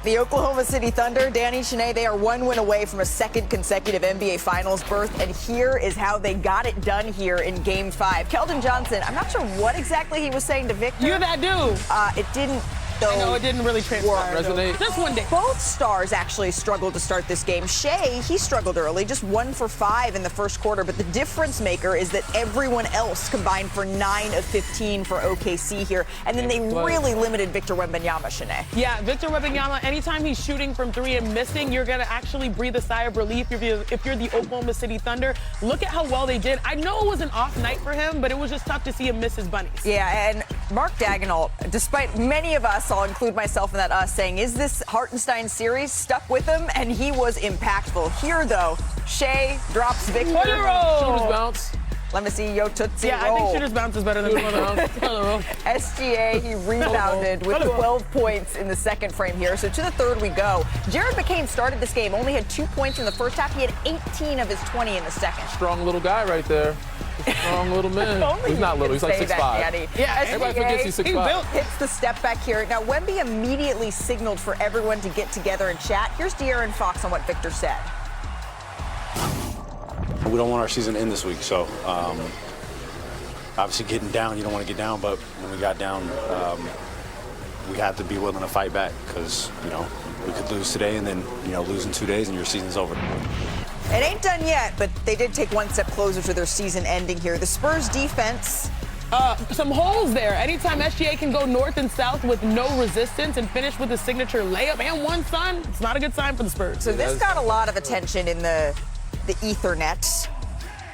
The Oklahoma City Thunder, Danny, Shanae, they are one win away from a second consecutive NBA Finals berth, and here is how they got it done here in Game 5. Keldon Johnson, I'm not sure what exactly he was saying to Victor. You're that dude. It didn't, though. I know, it didn't really transpire. Just one day. Both stars actually struggled to start this game. Shea, he struggled early, just 1 for 5 in the first quarter, but the difference maker is that everyone else combined for 9 of 15 for OKC here, and then they really limited Victor Wembanyama, Shanae. Yeah, Victor Wembanyama, anytime he's shooting from 3 and missing, you're going to actually breathe a sigh of relief if you're the Oklahoma City Thunder. Look at how well they did. I know it was an off night for him, but it was just tough to see him miss his bunnies. Yeah, and Mark Daigneault, despite many of us, I'll include myself in that us, saying, is this Hartenstein series, stuck with him? And he was impactful. Here, though, Shea drops Victor. Shooter's bounce. Let me see Yo Tootsie Yeah, roll. I think shooter's bounce is better than SGA, he rebounded with 12 points in the second frame here. So to the third we go. Jared McCain started this game, only had 2 points in the first half. He had 18 of his 20 in the second. Strong little guy right there. Strong little man. Only he's not little, he's like 6'5". Yeah, everybody forgets he's 6'5". Hits the step back here. Now, Wemby immediately signaled for everyone to get together and chat. Here's De'Aaron Fox on what Victor said. We don't want our season to end this week, so obviously getting down, you don't want to get down, but when we got down, we had to be willing to fight back because, we could lose today and then, lose in 2 days and your season's over. It ain't done yet, but they did take one step closer to their season ending here. The Spurs defense. Some holes there. Anytime SGA can go north and south with no resistance and finish with a signature layup and one sun, it's not a good sign for the Spurs. So this got a lot of attention in the Ethernet,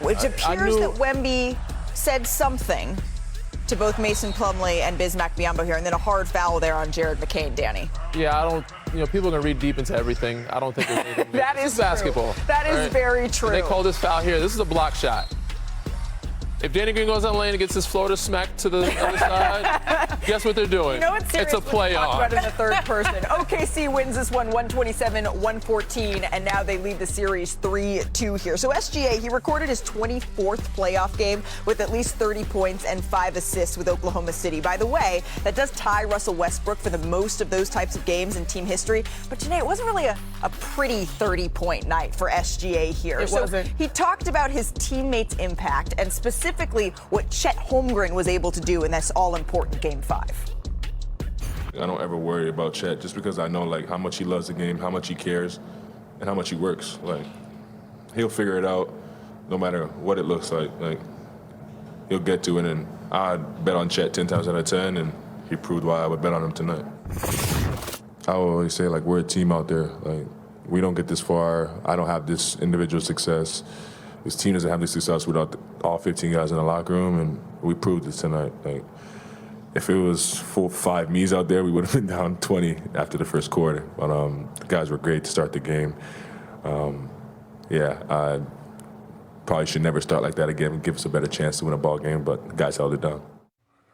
which appears that Wemby said something to both Mason Plumlee and Bismack Biyombo here, and then a hard foul there on Jared McCain, Danny. Yeah, I don't, people are going to read deep into everything. I don't think there's anything. That is basketball. True. That is very true. And they call this foul here. This is a block shot. If Danny Green goes on lane and gets his Florida smack to the other side, guess what they're doing? It's a play on. About in the third person. OKC wins this one 127-114, and now they lead the series 3-2 here. So SGA, he recorded his 24th playoff game with at least 30 points and 5 assists with Oklahoma City. By the way, that does tie Russell Westbrook for the most of those types of games in team history. But Janae, it wasn't really a pretty 30-point night for SGA here. It wasn't. He talked about his teammates' impact and specifically what Chet Holmgren was able to do in this all-important Game 5. I don't ever worry about Chet just because I know how much he loves the game, how much he cares, and how much he works. He'll figure it out no matter what it looks like. He'll get to it, and I'd bet on Chet 10 times out of 10, and he proved why I would bet on him tonight. I always say we're a team out there. We don't get this far. I don't have this individual success. This team doesn't have this success without all 15 guys in the locker room, and we proved it tonight. If it was 4 or 5 me's out there, we would have been down 20 after the first quarter. But the guys were great to start the game. I probably should never start like that again and give us a better chance to win a ball game, but the guys held it down.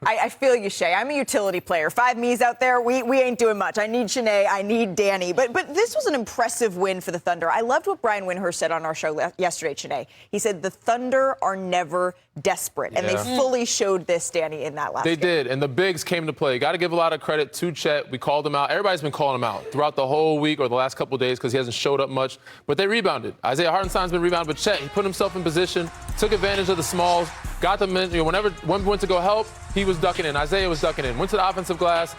I feel you, Shea. I'm a utility player. 5 me's out there, we ain't doing much. I need Shanae, I need Danny. But this was an impressive win for the Thunder. I loved what Brian Windhorst said on our show yesterday, Shanae. He said the Thunder are never desperate. And they fully showed this, Danny, in that last game. They did, and the bigs came to play. Got to give a lot of credit to Chet. We called him out. Everybody's been calling him out throughout the whole week or the last couple of days because he hasn't showed up much. But they rebounded. Isaiah Hartenstein's been rebounded, but Chet, he put himself in position, took advantage of the smalls, got them in. Whenever one went to go help, he was ducking in. Isaiah was ducking in. Went to the offensive glass,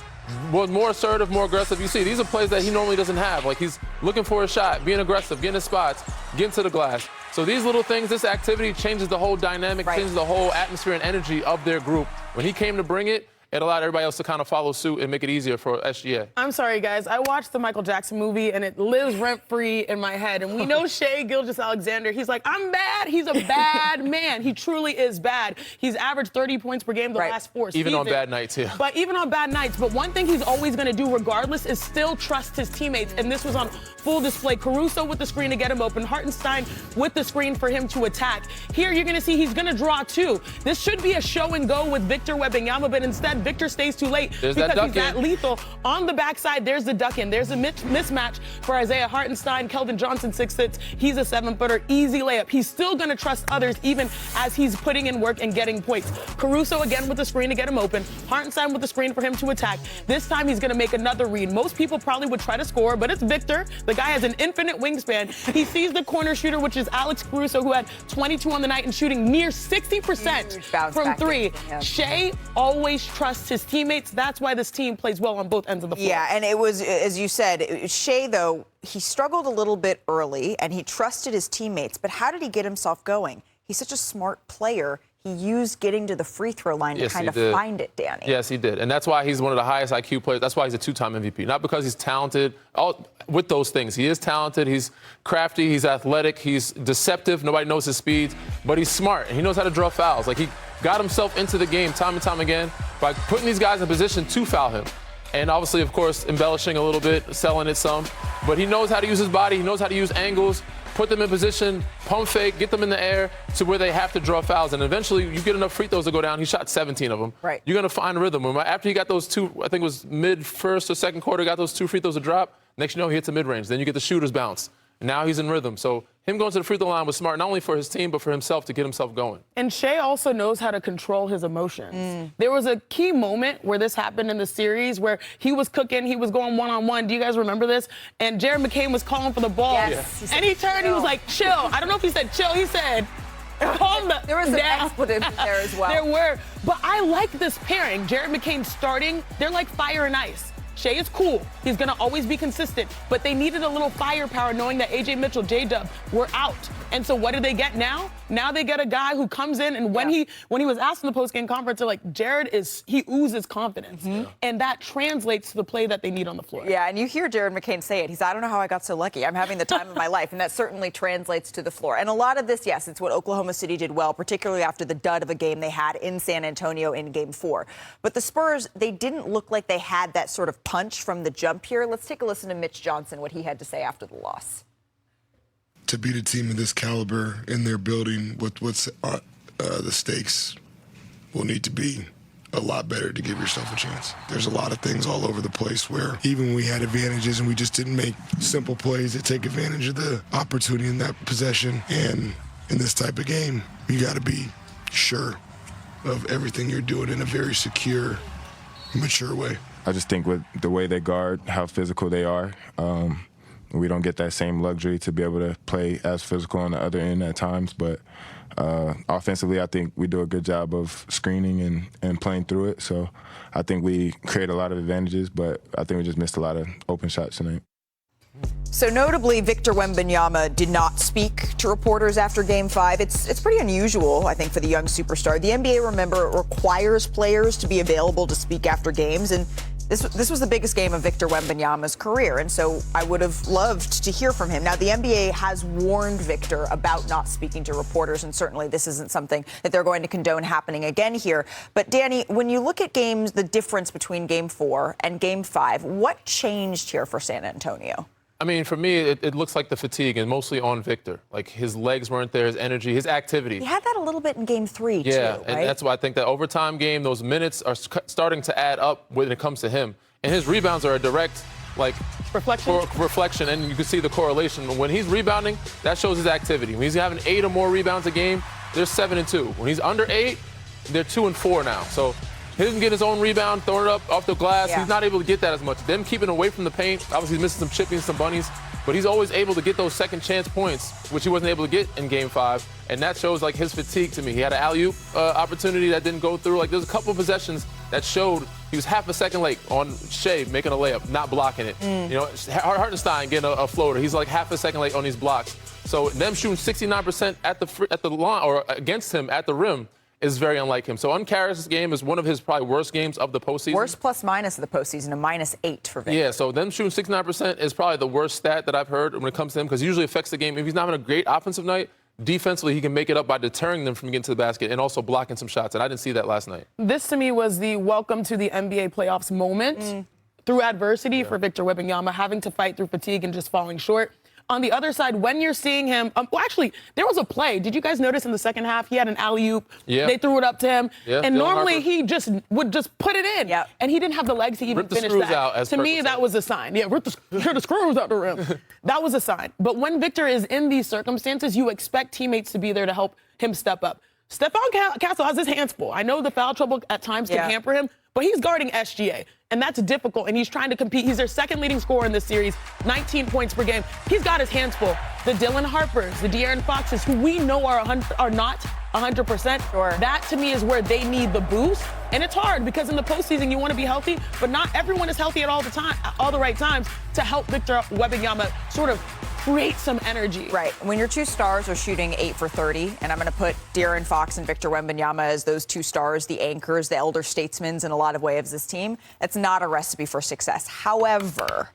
was more assertive, more aggressive. You see, these are plays that he normally doesn't have. He's looking for a shot, being aggressive, getting his spots, getting to the glass. So these little things, this activity changes the whole dynamic, changes the whole atmosphere and energy of their group. When he came to bring it, it allowed everybody else to kind of follow suit and make it easier for SGA. I'm sorry, guys. I watched the Michael Jackson movie, and it lives rent-free in my head. And we know Shea Gilgeous-Alexander. He's like, I'm bad. He's a bad man. He truly is bad. He's averaged 30 points per game the last 4 seasons. Even on bad nights, yeah. But even on bad nights. But one thing he's always going to do regardless is still trust his teammates. And this was on full display. Caruso with the screen to get him open. Hartenstein with the screen for him to attack. Here you're going to see he's going to draw 2. This should be a show and go with Victor Wembanyama, but instead and Victor stays too late There's because that he's that duck-in. lethal. On the backside, there's the duck-in. There's a mismatch for Isaiah Hartenstein. Keldon Johnson, 6'6". He's a 7-footer. Easy layup. He's still going to trust others even as he's putting in work and getting points. Caruso again with the screen to get him open. Hartenstein with the screen for him to attack. This time he's going to make another read. Most people probably would try to score, but it's Victor. The guy has an infinite wingspan. He sees the corner shooter, which is Alex Caruso, who had 22 on the night and shooting near 60% from three. Yeah. Shea always trusts his teammates. That's why this team plays well on both ends of the floor. Yeah, and it was, as you said, Shea, though, he struggled a little bit early, and he trusted his teammates. But how did he get himself going? He's such a smart player. He used getting to the free throw line to kind of find it, Danny. Yes, he did. And that's why he's one of the highest IQ players. That's why he's a 2-time MVP. Not because he's talented. With those things, he is talented. He's crafty. He's athletic. He's deceptive. Nobody knows his speeds. But he's smart. And he knows how to draw fouls. Like, he got himself into the game time and time again by putting these guys in position to foul him. And obviously, of course, embellishing a little bit, selling it some. But he knows how to use his body. He knows how to use angles, put them in position, pump fake, get them in the air to where they have to draw fouls. And eventually, you get enough free throws to go down. He shot 17 of them. Right. You're going to find rhythm. After he got those two, I think it was mid-first or second quarter, got those 2 free throws to drop, next you know, he hits a mid-range. Then you get the shooter's bounce. And now he's in rhythm. So him going to the free throw line was smart, not only for his team, but for himself to get himself going. And Shea also knows how to control his emotions. There was a key moment where this happened in the series where he was cooking, he was going one-on-one. Do you guys remember this? And Jared McCain was calling for the ball. Yes. And he turned, he was like, chill. I don't know if he said chill. He said, calm the There was some down. expletives in there as well. There were. But I like this pairing. Jared McCain starting, they're like fire and ice. Shea is cool. He's going to always be consistent. But they needed a little firepower knowing that A.J. Mitchell, J-Dub were out. And so what do they get now? Now they get a guy who comes in, and when he was asked in the post-game conference, they're like, Jared he oozes confidence. And that translates to the play that they need on the floor. Yeah, and you hear Jared McCain say it. He's, I don't know how I got so lucky. I'm having the time of my life. And that certainly translates to the floor. And a lot of this, yes, it's what Oklahoma City did well, particularly after the dud of a game they had in San Antonio in Game 4. But the Spurs, they didn't look like they had that sort of punch from the jump here. Let's take a listen to Mitch Johnson, what he had to say after the loss. To beat a team of this caliber in their building, what's the stakes will need to be a lot better to give yourself a chance. There's a lot of things all over the place where even we had advantages and we just didn't make simple plays that take advantage of the opportunity in that possession. And in this type of game, you got to be sure of everything you're doing in a very secure, mature way. I just think with the way they guard, how physical they are, we don't get that same luxury to be able to play as physical on the other end at times. But offensively, I think we do a good job of screening and playing through it. So I think we create a lot of advantages, but I think we just missed a lot of open shots tonight. So notably, Victor Wembanyama did not speak to reporters after Game 5. It's pretty unusual, I think, for the young superstar. The NBA, remember, requires players to be available to speak after games, and this was the biggest game of Victor Wembanyama's career, and so I would have loved to hear from him. Now, the NBA has warned Victor about not speaking to reporters, and certainly this isn't something that they're going to condone happening again here. But, Danny, when you look at games, the difference between Game 4 and Game 5, what changed here for San Antonio? I mean, for me, it looks like the fatigue, and mostly on Victor. Like, his legs weren't there, his energy, his activity. He had that a little bit in Game 3, too, Yeah, right? and that's why I think that overtime game, those minutes are starting to add up when it comes to him. And his rebounds are a direct, reflection, and you can see the correlation. When he's rebounding, that shows his activity. When he's having 8 or more rebounds a game, they're 7-2. When he's under 8, they're 2-4 now. So he doesn't get his own rebound, throwing it up off the glass. Yeah. He's not able to get that as much. Them keeping away from the paint, obviously he's missing some chippings, some bunnies, but he's always able to get those second chance points, which he wasn't able to get in Game 5. And that shows, like, his fatigue to me. He had an alley-oop opportunity that didn't go through. Like, there's a couple of possessions that showed he was half a second late on Shea making a layup, not blocking it. You know, Hartenstein getting a floater. He's like half a second late on these blocks. So them shooting 69% at the line or against him at the rim is very unlike him. So Uncarrious' game is one of his probably worst games of the postseason. Worst plus minus of the postseason, a -8 for Victor. Yeah, so them shooting 69% is probably the worst stat that I've heard when it comes to him, because it usually affects the game. If he's not having a great offensive night, defensively he can make it up by deterring them from getting to the basket and also blocking some shots, and I didn't see that last night. This, to me, was the welcome to the NBA playoffs moment through adversity for Victor Wembanyama, having to fight through fatigue and just falling short. On the other side, when you're seeing him, well, actually, there was a play. Did you guys notice in the second half he had an alley-oop? Yeah. They threw it up to him, and Dylan normally Harper. he would just put it in. Yep. And he didn't have the legs to even Rip the finish screws that. out, as To Kirk me, would that say. was a sign. Yeah, rip the screws out the rim. That was a sign. But when Victor is in these circumstances, you expect teammates to be there to help him step up. Stephon Castle has his hands full. I know the foul trouble at times can hamper him, but he's guarding SGA, and that's difficult, and he's trying to compete. He's their second leading scorer in this series, 19 points per game. He's got his hands full. The Dylan Harpers, the De'Aaron Foxes, who we know are not 100%, Sure. that to me is where they need the boost. And it's hard because in the postseason you want to be healthy, but not everyone is healthy at all the right times to help Victor Wembanyama sort of create some energy. Right. When your two stars are shooting 8 for 30, and I'm going to put De'Aaron Fox and Victor Wembanyama as those two stars, the anchors, the elder statesmen in a lot of ways of this team, that's not a recipe for success. However,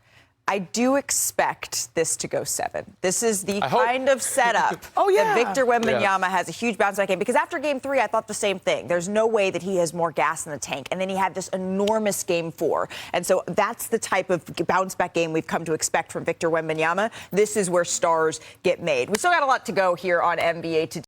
I do expect this to go 7. This is the kind of setup that Victor Wembanyama has a huge bounce back game. Because after game 3, I thought the same thing. There's no way that he has more gas in the tank. And then he had this enormous game 4. And so that's the type of bounce back game we've come to expect from Victor Wembanyama. This is where stars get made. We still got a lot to go here on NBA Today.